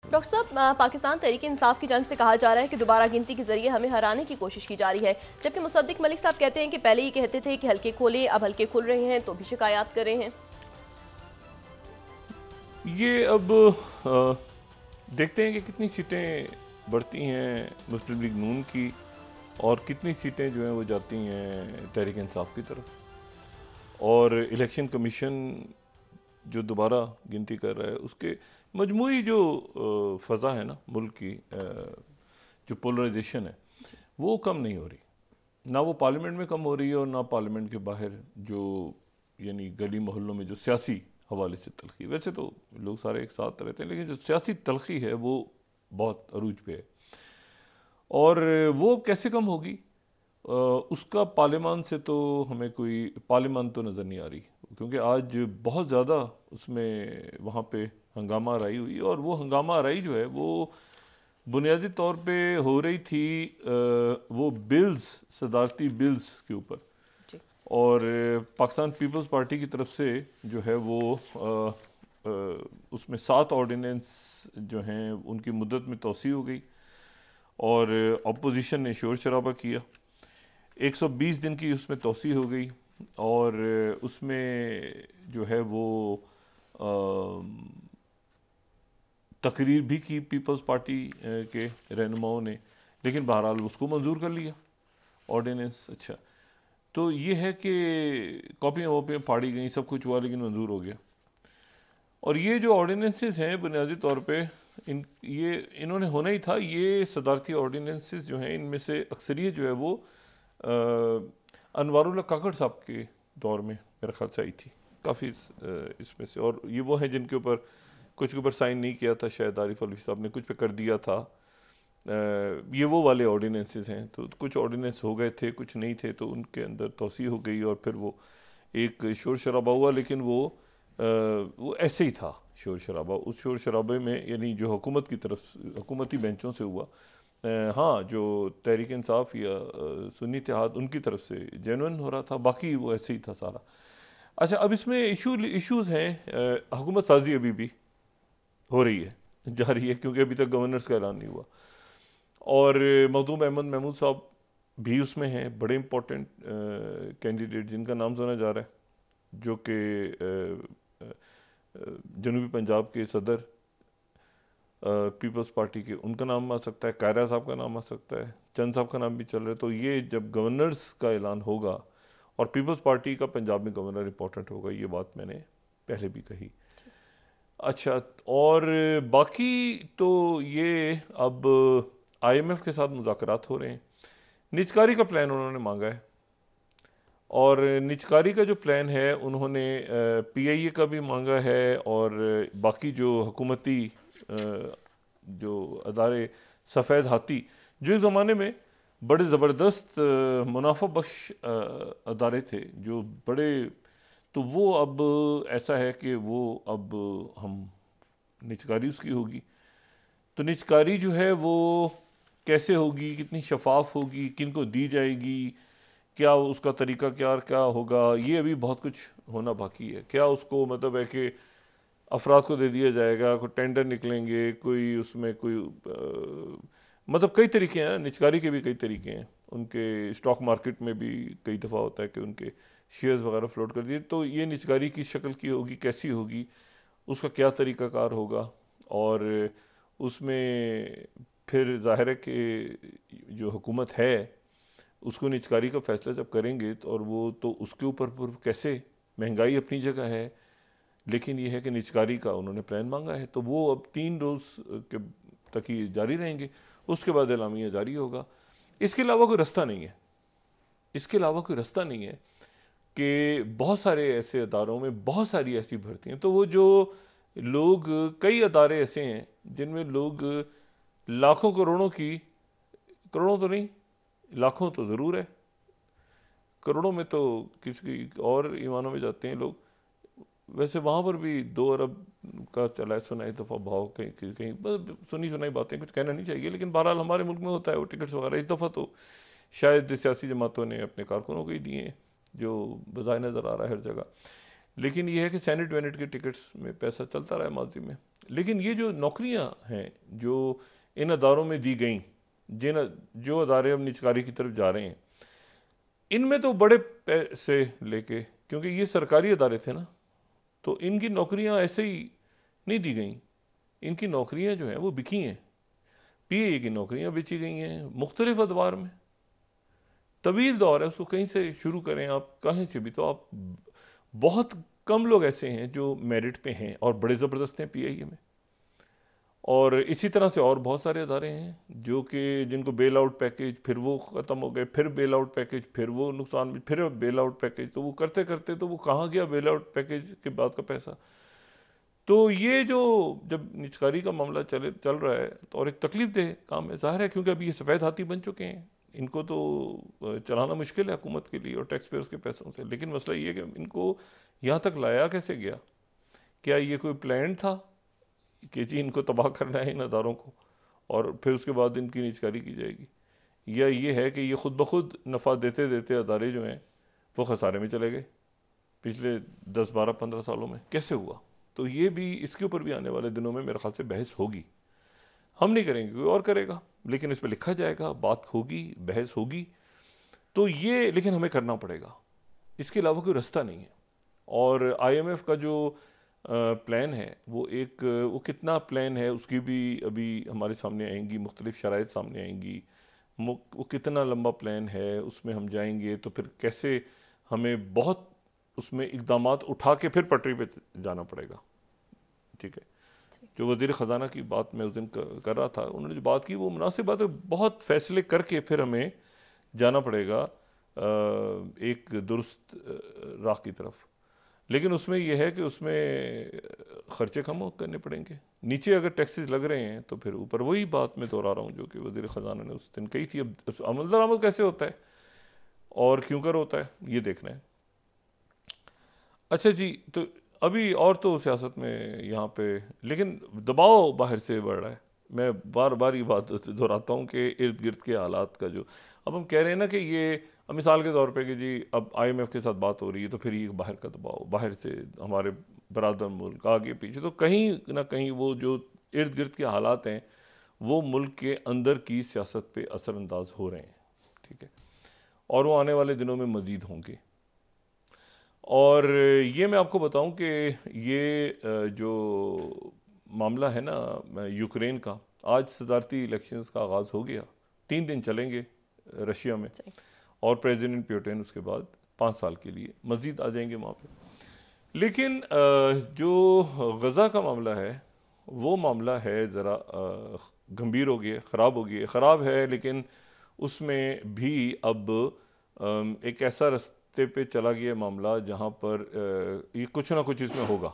Doctor साहब, पाकिस्तान तहरीक इंसाफ की जानिब से कहा जा रहा है कि दोबारा गिनती के जरिए हमें हराने की कोशिश की जा रही है, जबकि मुसद्दिक मलिक साहब कहते हैं कि पहले ही कहते थे कि हल्के खोलें, अब हल्के खुल रहे हैं तो भी शिकायत कर रहे हैं। ये अब देखते हैं कि कितनी सीटें बढ़ती हैं मुस्लिम लीग नून की और कितनी सीटें जो हैं वो जाती हैं तहरीक इंसाफ की तरफ। और इलेक्शन कमीशन जो दोबारा गिनती कर रहा है उसके मजमूई जो फ़ज़ा है ना मुल्क की, जो पोलराइजेशन है वो कम नहीं हो रही। ना वो पार्लियामेंट में कम हो रही है और ना पार्लियामेंट के बाहर जो यानी गली मोहल्लों में जो सियासी हवाले से तलखी, वैसे तो लोग सारे एक साथ रहते हैं लेकिन जो सियासी तलखी है वो बहुत अरूज पे है। और वो कैसे कम होगी उसका पार्लियामान से तो हमें कोई पार्लियामान तो नज़र नहीं आ रही, क्योंकि आज बहुत ज़्यादा उसमें वहाँ पे हंगामा आराई हुई और वो हंगामा आराई जो है वो बुनियादी तौर पे हो रही थी वो बिल्स, सदारती बिल्स के ऊपर। और पाकिस्तान पीपल्स पार्टी की तरफ से जो है वो उसमें 7 ऑर्डिनेंस जो हैं उनकी मुद्दत में तोसी हो गई और अपोजिशन ने शोर शराबा किया। 120 दिन की उसमें तोसी हो गई और उसमें जो है वो तकरीर भी की पीपल्स पार्टी के रहनुमाओं ने, लेकिन बहरहाल उसको मंजूर कर लिया ऑर्डिनेंस। अच्छा, तो ये है कि कॉपियाँ वॉपियाँ फाड़ी गई, सब कुछ हुआ लेकिन मंजूर हो गया। और ये जो ऑर्डिनेंसेस हैं बुनियादी तौर पे इन्होंने होना ही था। ये सदारती ऑर्डिनेंसेस जो हैं इनमें से अक्सरियत जो है वो अनवारुल्लाह काकड़ साहब के दौर में मेरे ख्याल से आई थी काफ़ी इसमें से। और ये वो हैं जिनके ऊपर कुछ के ऊपर साइन नहीं किया था, शायद आरिफ अलवी साहब ने कुछ पे कर दिया था। ये वो वाले ऑर्डिनेंसेस हैं। तो कुछ ऑर्डिनेंस हो गए थे, कुछ नहीं थे, तो उनके अंदर तोसी हो गई और फिर वो एक शोर शराबा हुआ, लेकिन वो ऐसे ही था शोर शराबा। उस शोर शराबे में यानी जो हुकूमत की तरफ हुकूमती बेंचों से हुआ, हाँ, जो तहरीक इंसाफ या सुन्नी इत्तेहाद उनकी तरफ से जेन्युइन हो रहा था, बाकी वो ऐसे ही था सारा। अच्छा, अब इसमें इश्यूज़ हैं। हुकूमत साजी अभी भी हो रही है, जारी है, क्योंकि अभी तक गवर्नर्स का ऐलान नहीं हुआ। और मखदूम अहमद महमूद साहब भी उसमें हैं, बड़े इंपॉर्टेंट कैंडिडेट जिनका नाम सुना जा रहा है, जो कि जनूबी पंजाब के सदर पीपल्स पार्टी के, उनका नाम आ सकता है, कायरा साहब का नाम आ सकता है, चंद साहब का नाम भी चल रहा है। तो ये जब गवर्नर्स का ऐलान होगा और पीपल्स पार्टी का पंजाब में गवर्नर इंपॉर्टेंट होगा, ये बात मैंने पहले भी कही। अच्छा, और बाकी तो ये अब IMF के साथ मुज़ाकरात हो रहे हैं। निजकारी का प्लान उन्होंने मांगा है और निजकारी का जो प्लान है उन्होंने PIA का भी मांगा है और बाकी जो हुकूमती जो अदारे सफ़ेद हाथी जो एक ज़माने में बड़े ज़बरदस्त मुनाफा बख्श अदारे थे, जो बड़े, तो वो अब ऐसा है कि वो अब हम निजकारी उसकी होगी। तो निजकारी जो है वो कैसे होगी, कितनी शफाफ होगी, किन को दी जाएगी, क्या उसका तरीका क्या होगा, ये अभी बहुत कुछ होना बाकी है। क्या उसको मतलब है कि अफराद को दे दिया जाएगा, कोई टेंडर निकलेंगे, कोई उसमें कोई मतलब कई तरीके हैं। निजकारी के भी कई तरीके हैं, उनके स्टॉक मार्केट में भी कई दफ़ा होता है कि उनके शेयर्स वगैरह फ्लोट कर दिए। तो ये निजकारी की शक्ल की होगी, कैसी होगी, उसका क्या तरीक़ाकार होगा। और उसमें फिर ज़ाहिर है कि जो हुकूमत है उसको निजकारी का फ़ैसला जब करेंगे तो, और वो तो उसके ऊपर कैसे, महंगाई अपनी जगह है, लेकिन ये है कि निजकारी का उन्होंने प्लान मांगा है, तो वो अब 3 रोज़ के तक ही जारी रहेंगे, उसके बाद एलामिया जारी होगा। इसके अलावा कोई रास्ता नहीं है, इसके अलावा कोई रास्ता नहीं है कि बहुत सारे ऐसे अदारों में बहुत सारी ऐसी भर्तियाँ, तो वो जो लोग, कई अदारे ऐसे हैं जिनमें लोग लाखों करोड़ों की, करोड़ों तो नहीं, लाखों तो ज़रूर है, करोड़ों में तो किसी और ईमानों में जाते हैं लोग। वैसे वहाँ पर भी 2 अरब का चला है, सुना एक दफ़ा भाव, कहीं कहीं बस सुनी सुनाई बातें, कुछ कहना नहीं चाहिए, लेकिन बहरहाल हमारे मुल्क में होता है वो टिकट्स वगैरह। इस दफ़ा तो शायद सियासी जमातों ने अपने कारकुनों को ही दिए हैं, जो बज़ाहिर नज़र आ रहा है हर जगह। लेकिन ये है कि सेनेट वेनेट के टिकट्स में पैसा चलता रहा है माजी में। लेकिन ये जो नौकरियां हैं जो इन अदारों में दी गई, जो अदारे अब निजकारी की तरफ जा रहे हैं, इनमें तो बड़े पैसे लेके, क्योंकि ये सरकारी अदारे थे ना, तो इनकी नौकरियां ऐसे ही नहीं दी गई। इनकी नौकरियां जो हैं वो बिकी हैं। पीए की नौकरियां बेची गई हैं मुख्तलिफ अदवार में। तवील दौर है, उसको कहीं से शुरू करें आप, कहीं से भी, तो आप बहुत कम लोग ऐसे हैं जो मेरिट पे हैं और बड़े ज़बरदस्त हैं पीआईए में। और इसी तरह से और बहुत सारे अदारे हैं जो कि जिनको बेल आउट पैकेज, फिर वो ख़त्म हो गए, फिर बेल आउट पैकेज, फिर वो नुकसान में, फिर बेल आउट पैकेज, तो वो करते करते तो वो कहाँ गया बेल आउट पैकेज के बाद का पैसा। तो ये जो जब निजकारी का मामला चल रहा है तो और एक तकलीफ दे काम है, ज़ाहिर है, क्योंकि अभी ये सफ़ेद हाथी बन चुके हैं, इनको तो चलाना मुश्किल है हुकूमत के लिए और टैक्स पेयर्स के पैसों से। लेकिन मसला ये है कि इनको यहाँ तक लाया कैसे गया? क्या ये कोई प्लान था कि जी इनको तबाह करना है इन अदारों को और फिर उसके बाद इनकी निजकारी की जाएगी, या ये है कि ये ख़ुद ब खुद नफ़ा देते देते अदारे जो हैं वो खसारे में चले गए पिछले 10, 12, 15 सालों में? कैसे हुआ? तो ये भी, इसके ऊपर भी आने वाले दिनों में मेरे ख्याल से बहस होगी। हम नहीं करेंगे, कोई और करेगा, लेकिन इस पर लिखा जाएगा, बात होगी, बहस होगी। तो ये लेकिन हमें करना पड़ेगा, इसके अलावा कोई रास्ता नहीं है। और IMF का जो प्लान है वो कितना प्लान है उसकी भी अभी हमारे सामने आएंगी, मुख्तलिफ शराइत सामने आएंगी। वो कितना लंबा प्लान है, उसमें हम जाएंगे तो फिर कैसे हमें बहुत उसमें इक़दामात उठा के फिर पटरी पे जाना पड़ेगा। ठीक है, जो वज़ीर ख़जाना की बात मैं उस दिन कर रहा था, उन्होंने जो बात की वो मुनासिब बात है। बहुत फ़ैसले करके फिर हमें जाना पड़ेगा एक दुरुस्त राह की तरफ। लेकिन उसमें यह है कि उसमें ख़र्चे कम करने पड़ेंगे। नीचे अगर टैक्सेस लग रहे हैं तो फिर ऊपर वही बात मैं दोहरा रहा हूँ जो कि वज़ीर ख़जाना ने उस दिन कही थी। अब अमल दरामद कैसे होता है और क्यों कर होता है, ये देखना है। अच्छा जी, तो अभी और तो सियासत में यहाँ पे लेकिन दबाव बाहर से बढ़ रहा है। मैं बार बार ये बात दोहराता हूँ कि इर्द गिर्द के हालात का जो अब हम कह रहे हैं ना कि ये अब मिसाल के तौर पे कि जी अब IMF के साथ बात हो रही है तो फिर ये बाहर का दबाव, बाहर से हमारे बरादर मुल्क आगे पीछे, तो कहीं ना कहीं वो जो इर्द गिर्द के हालात हैं वो मुल्क के अंदर की सियासत पे असरअंदाज हो रहे हैं। ठीक है, और वो आने वाले दिनों में मज़ीद होंगे। और ये मैं आपको बताऊं कि ये जो मामला है ना यूक्रेन का, आज सदारती इलेक्शंस का आगाज़ हो गया, 3 दिन चलेंगे रशिया में, और प्रेसिडेंट पुतिन उसके बाद 5 साल के लिए मज़ीद आ जाएंगे वहाँ पे। लेकिन जो गज़ा का मामला है वो मामला है ज़रा गंभीर हो गया, ख़राब हो गया, ख़राब है, लेकिन उसमें भी अब एक ऐसा रास्ते पे चला गया मामला जहाँ पर ये कुछ ना कुछ इसमें होगा,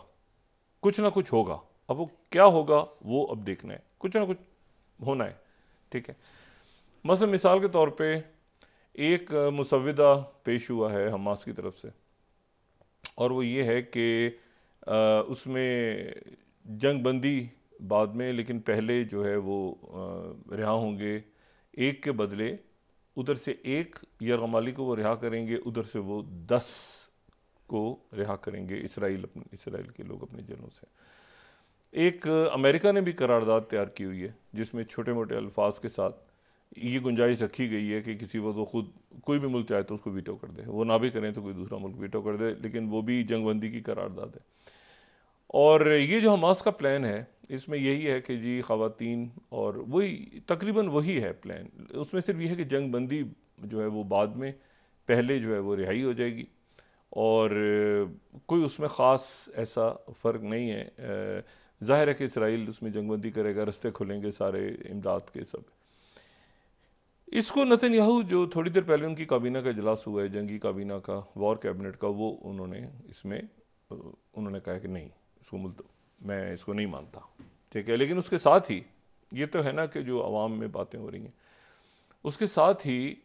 कुछ ना कुछ होगा। अब वो क्या होगा वो अब देखना है, कुछ ना कुछ होना है। ठीक है, मसलन मिसाल के तौर पे एक मुसव्विदा पेश हुआ है हमास की तरफ से, और वो ये है कि उसमें जंग बंदी बाद में, लेकिन पहले जो है वो रिहा होंगे, एक के बदले उधर से एक यरगमाली को वो रिहा करेंगे, उधर से वो 10 को रिहा करेंगे इसराइल के लोग अपने जेलों से। एक अमेरिका ने भी करारदाद तैयार की हुई है जिसमें छोटे मोटे अल्फाज के साथ ये गुंजाइश रखी गई है कि किसी वक्त वो खुद कोई भी मुल्क चाहे तो उसको वीटो कर दे, वो ना भी करें तो कोई दूसरा मुल्क वीटो कर दे, लेकिन वो भी जंगबंदी की करारदाद है। और ये जो हमास का प्लान है इसमें यही है कि जी ख़वातीन, और वही तकरीबन वही है प्लान, उसमें सिर्फ ये है कि जंग बंदी जो है वो बाद में, पहले जो है वो रिहाई हो जाएगी, और कोई उसमें ख़ास ऐसा फ़र्क नहीं है। ज़ाहिर है कि इसराइल उसमें जंग बंदी करेगा, रास्ते खुलेंगे सारे इमदाद के सब। इसको नेतन्याहू जो थोड़ी देर पहले उनकी काबीना का इजलास हुआ है, जंगी काबीना का, वॉर कैबिनेट का, वो उन्होंने इसमें उन्होंने कहा कि नहीं, इसको मैं इसको नहीं मानता। ठीक है, लेकिन उसके साथ ही ये तो है ना कि जो अवाम में बातें हो रही हैं, उसके साथ ही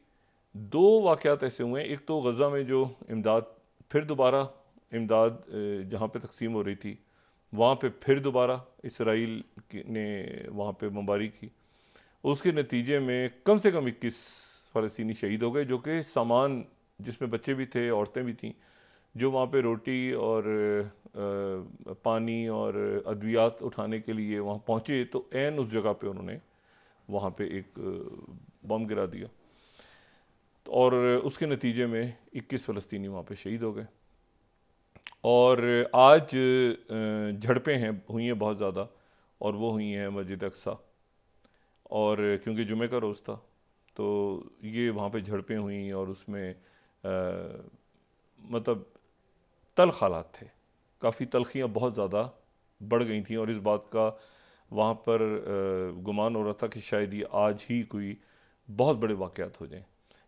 2 वाक़यात ऐसे हुए हैं। एक तो गज़ा में जो इमदाद, फिर दोबारा इमदाद जहाँ पे तकसीम हो रही थी वहाँ पे फिर दोबारा इसराइल ने वहाँ पे बमबारी की, उसके नतीजे में कम से कम 21 फ़लस्तीनी शहीद हो गए, जो कि सामान जिसमें बच्चे भी थे, औरतें भी थीं, जो वहाँ पे रोटी और पानी और अद्वियात उठाने के लिए वहाँ पहुँचे तो ऐन उस जगह पे उन्होंने वहाँ पे एक बम गिरा दिया और उसके नतीजे में 21 फ़लस्तीनी वहाँ पे शहीद हो गए। और आज झड़पें हैं हुई हैं बहुत ज़्यादा, और वो हुई हैं मस्जिद अक्सा, और क्योंकि जुमे का रोज़ था तो ये वहाँ पे झड़पें हुई और उसमें मतलब तल्ख़ हालात थे, काफ़ी तलखियाँ बहुत ज़्यादा बढ़ गई थी, और इस बात का वहाँ पर गुमान हो रहा था कि शायद ये आज ही कोई बहुत बड़े वाक़यात हो जाएं।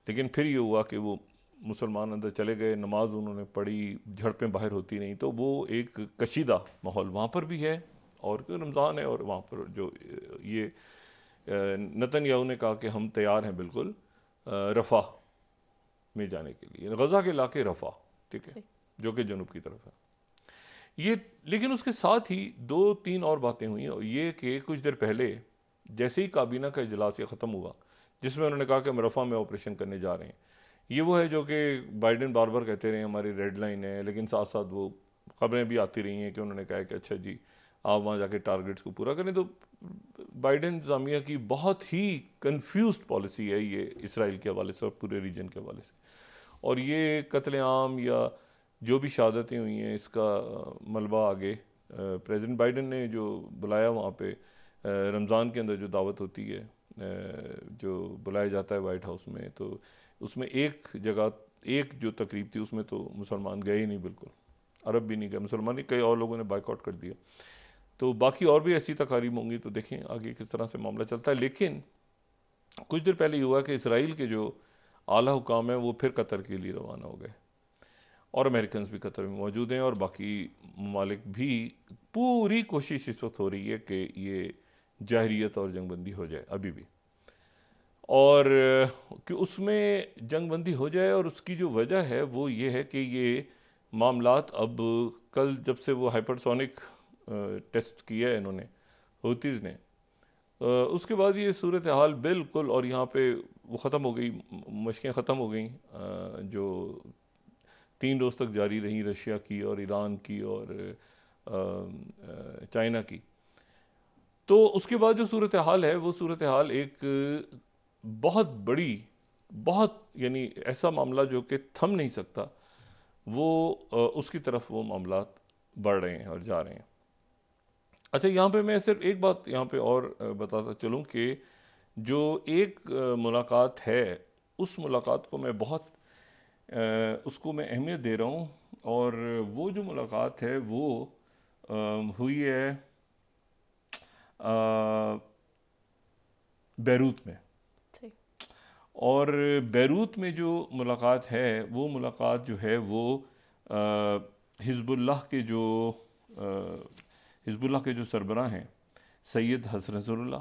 लेकिन फिर ये हुआ कि वो मुसलमान अंदर चले गए, नमाज उन्होंने पढ़ी, झड़पें बाहर होती नहीं, तो वो एक कशीदा माहौल वहाँ पर भी है। और रमज़ान है और वहाँ पर जो ये नेतन्याहू ने कहा कि हम तैयार हैं बिल्कुल रफ़ा में जाने के लिए, गज़ा के इलाके रफ़ा, ठीक है, जो कि जनूब की तरफ है ये। लेकिन उसके साथ ही 2-3 और बातें हुई, और ये कि कुछ देर पहले जैसे ही काबीना का इजलास ख़त्म हुआ जिसमें उन्होंने कहा कि हम रफ़ा में ऑपरेशन करने जा रहे हैं, ये वो है जो कि बाइडेन बार बार कहते रहे हमारी रेड लाइन है, लेकिन साथ साथ वो खबरें भी आती रही हैं कि उन्होंने कहा कि अच्छा जी आप वहाँ जाके टारगेट्स को पूरा करें। तो बाइडेन इंतज़ामिया की बहुत ही कंफ्यूज्ड पॉलिसी है ये इसराइल के हवाले से और पूरे रीजन के हवाले से, और ये कत्लेआम या जो भी शहादतें हुई हैं इसका मलबा आगे प्रेसिडेंट बाइडेन ने जो बुलाया वहाँ पे रमज़ान के अंदर जो दावत होती है जो बुलाया जाता है वाइट हाउस में, तो उसमें एक जगह एक जो तकरीब थी उसमें तो मुसलमान गए ही नहीं, बिल्कुल अरब भी नहीं गए, मुसलमान ही, कई और लोगों ने बाइकआउट कर दिया। तो बाकी और भी ऐसी तकारीब होंगी, तो देखें आगे किस तरह से मामला चलता है। लेकिन कुछ देर पहले ये हुआ कि इसराइल के जो आला हुकाम है वो फिर कतर के लिए रवाना हो गए, और अमेरिकन भी कतर में मौजूद हैं, और बाकी ममालिक भी पूरी कोशिश इस वक्त हो रही है कि ये जाहरियत और जंगबंदी हो जाए अभी भी, और कि उसमें जंगबंदी हो जाए। और उसकी जो वजह है वो ये है कि ये मामलात अब कल जब से वो हाइपरसोनिक टेस्ट किया है इन्होंने हूतीज़ ने, उसके बाद ये सूरत हाल बिल्कुल, और यहाँ पे वो ख़त्म हो गई, मशक़ें ख़त्म हो गई जो 3 रोज़ तक जारी रही, रशिया की और ईरान की और चाइना की। तो उसके बाद जो सूरत हाल है वो सूरत हाल एक बहुत बड़ी, बहुत यानी ऐसा मामला जो कि थम नहीं सकता, वो उसकी तरफ वो मामलात बढ़ रहे हैं और जा रहे हैं। अच्छा, यहाँ पे मैं सिर्फ एक बात यहाँ पे और बताता चलूँ कि जो एक मुलाकात है उस मुलाकात को मैं बहुत उसको मैं अहमियत दे रहा हूँ, और वो जो मुलाकात है वो हुई है बैरूत में। और बैरूत में जो मुलाकात है वो मुलाकात जो है वो हिज़्बुल्लाह के जो सरबराह हैं सैयद हसन नसरुल्लाह